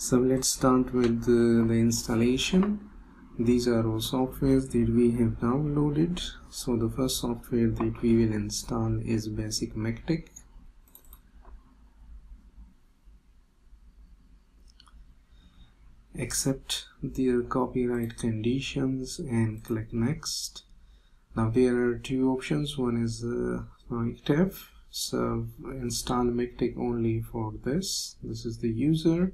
So let's start with the installation. These are all softwares that we have downloaded. So the first software that we will install is basic Miktex. Accept the copyright conditions and click next. Now there are two options. One is Miktex. So install Miktex only for this. This is the user.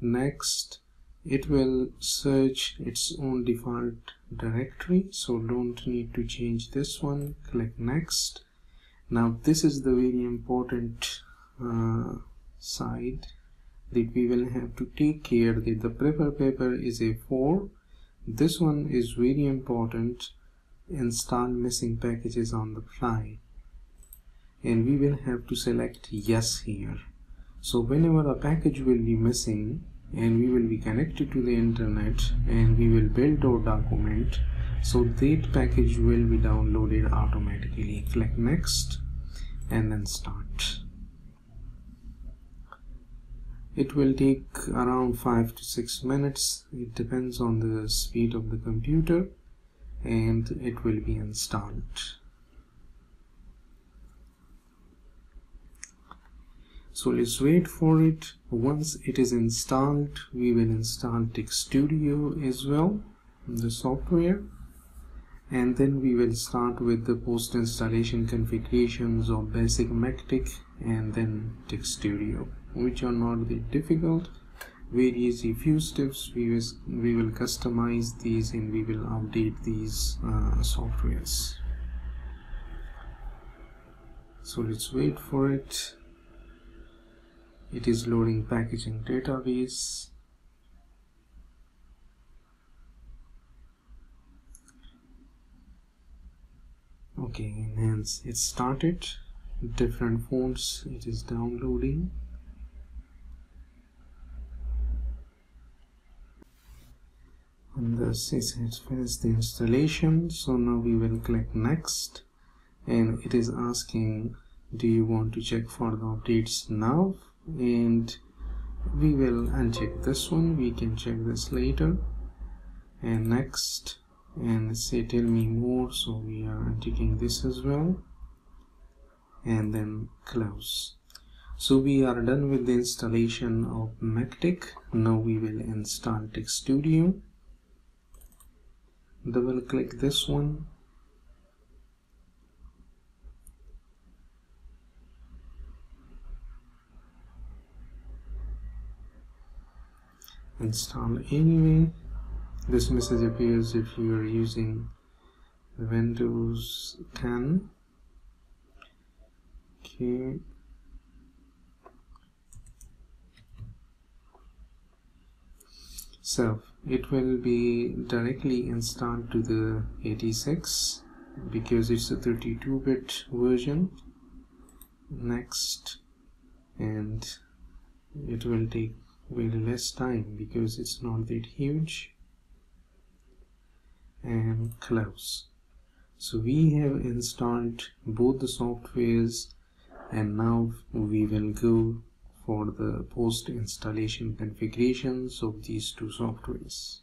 Next, it will search its own default directory, so don't need to change this one. Click next. Now this is the very important side that we will have to take care that the prefer paper is a 4. This one is very important. Install missing packages on the fly, and we will have to select yes here. So whenever a package will be missing and we will be connected to the internet and we will build our document, so that package will be downloaded automatically. Click next and then start. It will take around 5 to 6 minutes. It depends on the speed of the computer, and it will be installed. So let's wait for it. Once it is installed, we will install Texstudio as well, the software, and then we will start with the post installation configurations of basic Miktex and then Texstudio, which are not that difficult. Very easy, few steps. We will customize these and we will update these softwares. So let's wait for it. It is loading packaging database. Okay, enhance. It started. Different fonts. It is downloading. And this has finished the installation. So now we will click next, and it is asking, do you want to check for the updates now? And we will uncheck this one. We can check this later. And next, and say tell me more, so we are unchecking this as well, and then close. So we are done with the installation of Miktex. Now we will install Texstudio. Double click this one. Install anyway. This message appears if you are using Windows 10. Okay. So it will be directly installed to the 86 because it's a 32-bit version. Next, and it will take very less time because it's not that huge, and close. So we have installed both the softwares, and now we will go for the post installation configurations of these two softwares.